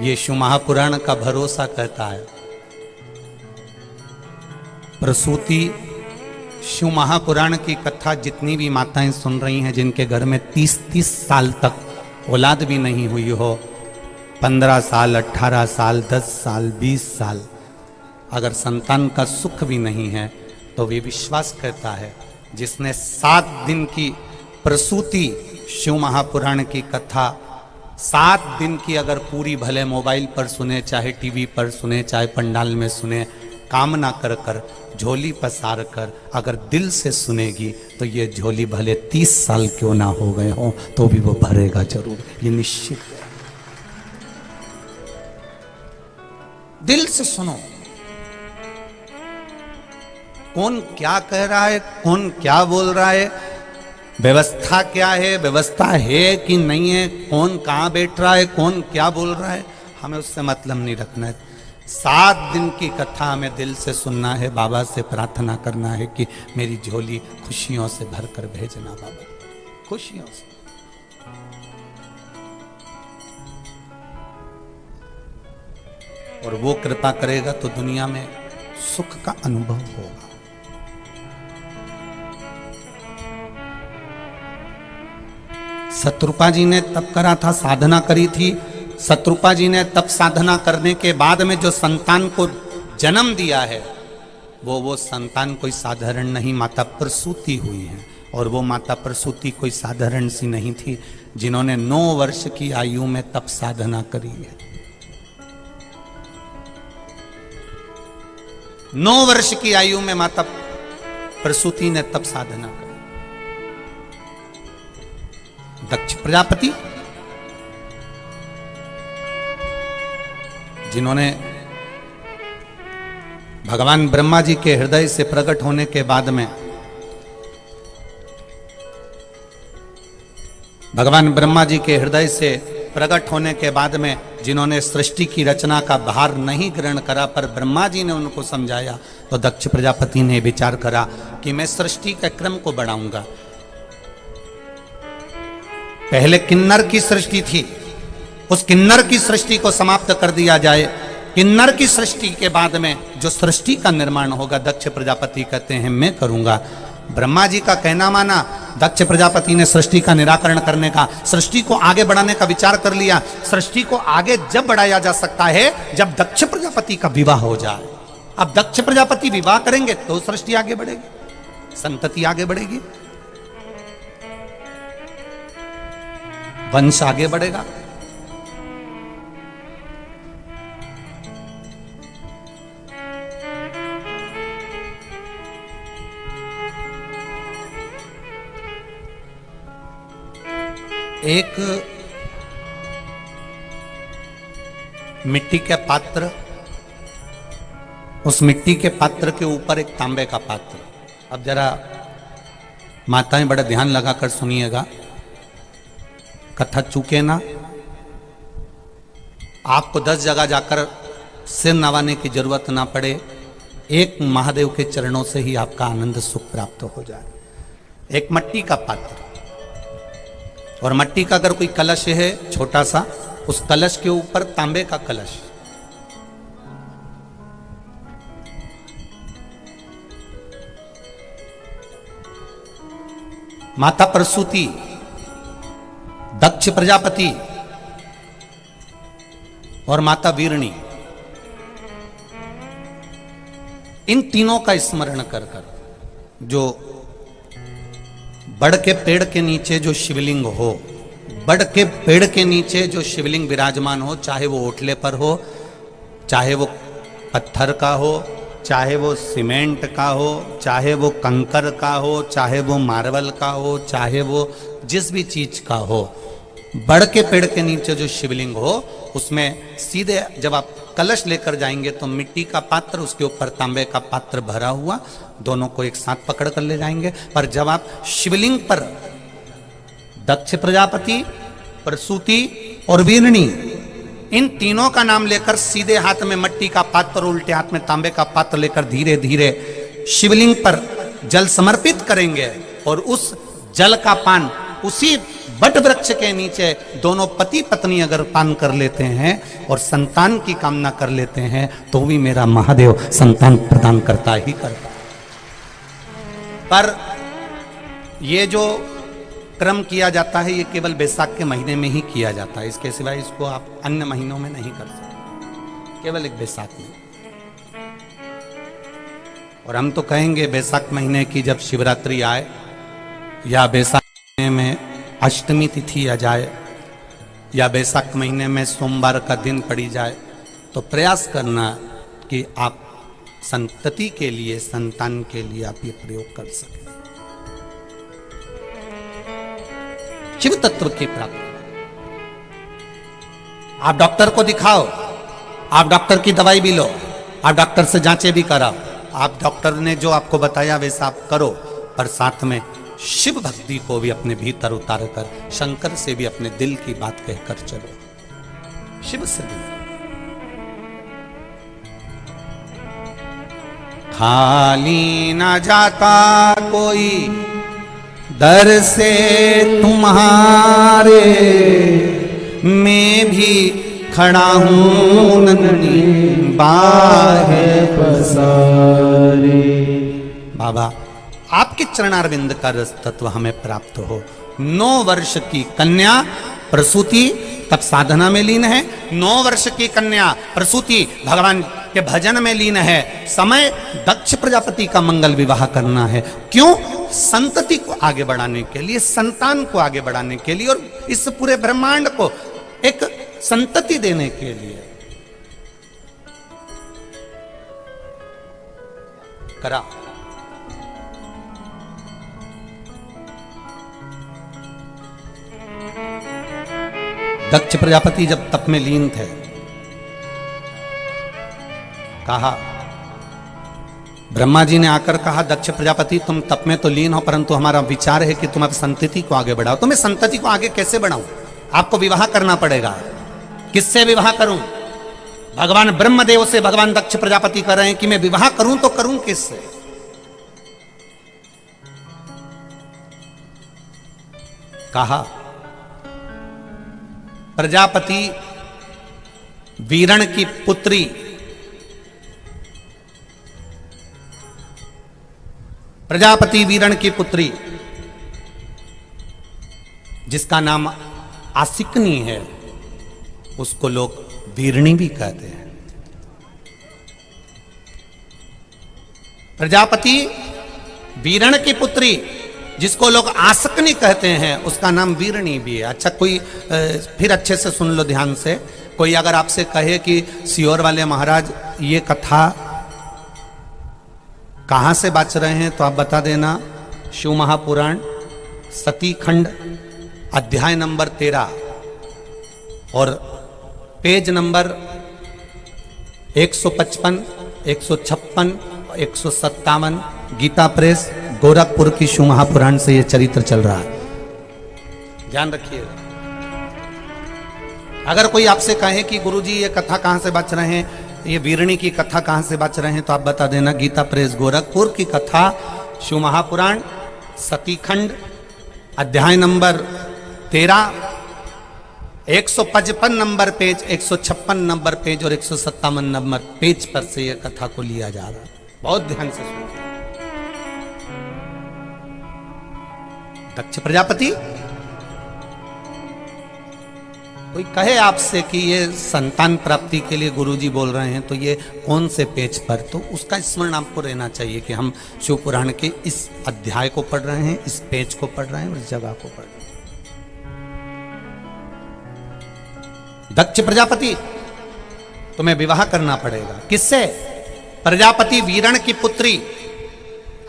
ये शिव महापुराण का भरोसा कहता है। प्रसूति शिव महापुराण की कथा जितनी भी माताएं सुन रही हैं, जिनके घर में 30-30 साल तक औलाद भी नहीं हुई हो, 15 साल, 18 साल, 10 साल, 20 साल, अगर संतान का सुख भी नहीं है, तो वे विश्वास करता है जिसने 7 दिन की प्रसूति शिव महापुराण की कथा 7 दिन की अगर पूरी, भले मोबाइल पर सुने, चाहे टीवी पर सुने, चाहे पंडाल में सुने, कामना कर कर, झोली पसार कर अगर दिल से सुनेगी, तो ये झोली भले 30 साल क्यों ना हो गए हो, तो भी वो भरेगा जरूर, ये निश्चित है। दिल से सुनो, कौन क्या कह रहा है, कौन क्या बोल रहा है, व्यवस्था क्या है, व्यवस्था है कि नहीं है, कौन कहाँ बैठ रहा है, कौन क्या बोल रहा है, हमें उससे मतलब नहीं रखना है। 7 दिन की कथा हमें दिल से सुनना है, बाबा से प्रार्थना करना है कि मेरी झोली खुशियों से भरकर भेजना बाबा, खुशियों से। और वो कृपा करेगा तो दुनिया में सुख का अनुभव होगा। शत्रुपा जी ने तप करा था, साधना करी थी। शत्रुपा जी ने तप साधना करने के बाद में जो संतान को जन्म दिया है, वो संतान कोई साधारण नहीं, माता प्रसूति हुई है। और वो माता प्रसूति कोई साधारण सी नहीं थी, जिन्होंने 9 वर्ष की आयु में तप साधना करी है। 9 वर्ष की आयु में माता प्रसूति ने तप साधना करी। दक्ष प्रजापति, जिन्होंने भगवान ब्रह्मा जी के हृदय से प्रकट होने के बाद में, भगवान ब्रह्मा जी के हृदय से प्रकट होने के बाद में जिन्होंने सृष्टि की रचना का भार नहीं ग्रहण करा, पर ब्रह्मा जी ने उनको समझाया, तो दक्ष प्रजापति ने विचार करा कि मैं सृष्टि के क्रम को बढ़ाऊंगा। पहले किन्नर की सृष्टि थी, उस किन्नर की सृष्टि को समाप्त कर दिया जाए। किन्नर की सृष्टि के बाद में जो सृष्टि का निर्माण होगा, दक्ष प्रजापति कहते हैं मैं करूंगा। ब्रह्मा जी का कहना माना, दक्ष प्रजापति ने सृष्टि का निराकरण करने का, सृष्टि को आगे बढ़ाने का विचार कर लिया। सृष्टि को आगे जब बढ़ाया जा सकता है जब दक्ष प्रजापति का विवाह हो जाए। अब दक्ष प्रजापति विवाह करेंगे तो सृष्टि आगे बढ़ेगी, संतति आगे बढ़ेगी, वंश आगे बढ़ेगा। एक मिट्टी के पात्र, उस मिट्टी के पात्र के ऊपर एक तांबे का पात्र। अब जरा माताएं बड़ा ध्यान लगाकर सुनिएगा, कथा चूके ना। आपको 10 जगह जाकर सिर नवाने की जरूरत ना पड़े, एक महादेव के चरणों से ही आपका आनंद सुख प्राप्त हो जाए। एक मिट्टी का पात्र, और मिट्टी का अगर कोई कलश है छोटा सा, उस कलश के ऊपर तांबे का कलश। माता प्रसूति, दक्ष प्रजापति और माता वीरणी, इन तीनों का स्मरण कर कर, जो बड़ के पेड़ के नीचे जो शिवलिंग हो, बड़ के पेड़ के नीचे जो शिवलिंग विराजमान हो, चाहे वो ओटले पर हो, चाहे वो पत्थर का हो, चाहे वो सीमेंट का हो, चाहे वो कंकर का हो, चाहे वो मार्बल का हो, चाहे वो जिस भी चीज का हो, बड़ के पेड़ के नीचे जो शिवलिंग हो, उसमें सीधे जब आप कलश लेकर जाएंगे तो मिट्टी का पात्र, उसके ऊपर तांबे का पात्र भरा हुआ, दोनों को एक साथ पकड़ कर ले जाएंगे। पर जब आप शिवलिंग पर दक्ष प्रजापति, प्रसूति और वीरणी, इन तीनों का नाम लेकर सीधे हाथ में मिट्टी का पात्र और उल्टे हाथ में तांबे का पात्र लेकर धीरे धीरे शिवलिंग पर जल समर्पित करेंगे, और उस जल का पान उसी वट वृक्ष के नीचे दोनों पति पत्नी अगर पान कर लेते हैं और संतान की कामना कर लेते हैं तो भी मेरा महादेव संतान प्रदान करता ही करता। पर ये जो क्रम किया जाता है ये केवल बैसाख के महीने में ही किया जाता है, इसके सिवाय इसको आप अन्य महीनों में नहीं कर सकते, केवल एक बैसाख में। और हम तो कहेंगे बैसाख महीने की जब शिवरात्रि आए या बैसाख महीने में अष्टमी तिथि आ जाए या बैसाख महीने में सोमवार का दिन पड़ी जाए तो प्रयास करना कि आप संतति के लिए, संतान के लिए आप ये प्रयोग कर सकें। शिव तत्व की प्राप्ति। आप डॉक्टर को दिखाओ, आप डॉक्टर की दवाई भी लो, आप डॉक्टर से जांचें भी कराओ, आप डॉक्टर ने जो आपको बताया वैसा आप करो, पर साथ में शिव भक्ति को भी अपने भीतर उतार कर शंकर से भी अपने दिल की बात कहकर चलो, शिव से भी। खाली ना जाता कोई दर से तुम्हारे, मैं भी खड़ा हूं नन्ही बाहे पसारे। बाबा आपके चरणारविंद का रस तत्व हमें प्राप्त हो। 9 वर्ष की कन्या प्रसूति तब साधना में लीन है, 9 वर्ष की कन्या प्रसूति भगवान के भजन में लीन है। समय दक्ष प्रजापति का मंगल विवाह करना है। क्यों? संतति को आगे बढ़ाने के लिए, संतान को आगे बढ़ाने के लिए और इस पूरे ब्रह्मांड को एक संतति देने के लिए करा। दक्ष प्रजापति जब तप में लीन थे, कहा, ब्रह्मा जी ने आकर कहा, दक्ष प्रजापति तुम तप में तो लीन हो परंतु हमारा विचार है कि तुम अब संतति को आगे बढ़ाओ। तो मैं संतति को आगे कैसे बढ़ाऊं? आपको विवाह करना पड़ेगा। किससे विवाह करूं? भगवान ब्रह्मदेव से भगवान दक्ष प्रजापति कर रहे हैं कि मैं विवाह करूं तो करूं किससे? कहा, प्रजापति वीरण की पुत्री जिसका नाम आसिकनी है, उसको लोग वीरणी भी कहते हैं। प्रजापति वीरण की पुत्री जिसको लोग आसकनी कहते हैं, उसका नाम वीरणी भी है। अच्छा, कोई फिर अच्छे से सुन लो ध्यान से। कोई अगर आपसे कहे कि सियोर वाले महाराज ये कथा कहां से बाच रहे हैं, तो आप बता देना शिव महापुराण सती खंड अध्याय नंबर 13 और पेज नंबर 155, 156, 157, गीता प्रेस गोरखपुर की शिव महापुराण से यह चरित्र चल रहा है, ध्यान रखिएगा। अगर कोई आपसे कहे कि गुरुजी ये कथा कहां से बच रहे हैं, ये वीरणी की कथा कहां से बच रहे हैं, तो आप बता देना गीता प्रेस गोरखपुर की कथा शिव महापुराण सतीखंड अध्याय number 13, 155 number page, 156 number page और 157 नंबर पेज पर से यह कथा को लिया जा रहा है। बहुत ध्यान से सुनिए। दक्ष प्रजापति, कोई कहे आपसे कि ये संतान प्राप्ति के लिए गुरुजी बोल रहे हैं, तो ये कौन से पेज पर, तो उसका स्मरण आपको रहना चाहिए कि हम शिव पुराण के इस अध्याय को पढ़ रहे हैं, इस पेज को पढ़ रहे हैं और इस जगह को पढ़ रहे हैं। दक्ष प्रजापति, तुम्हें विवाह करना पड़ेगा। किससे? प्रजापति वीरण की पुत्री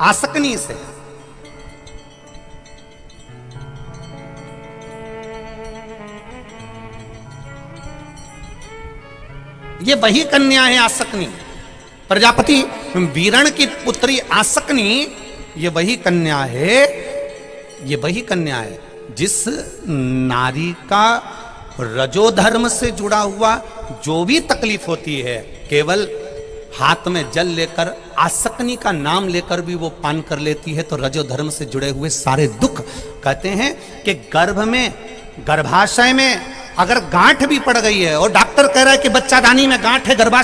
आसकनी से। ये वही कन्या है आसकनी। प्रजापति वीरण की पुत्री आसकनी ये वही कन्या है, जिस नारी का रजोधर्म से जुड़ा हुआ जो भी तकलीफ होती है, केवल हाथ में जल लेकर आसकनी का नाम लेकर भी वो पान कर लेती है, तो रजोधर्म से जुड़े हुए सारे दुख कहते हैं कि गर्भ में, गर्भाशय में अगर गांठ भी पड़ गई है और डॉक्टर कह रहा है कि बच्चादानी में गांठ है, गर्भाशय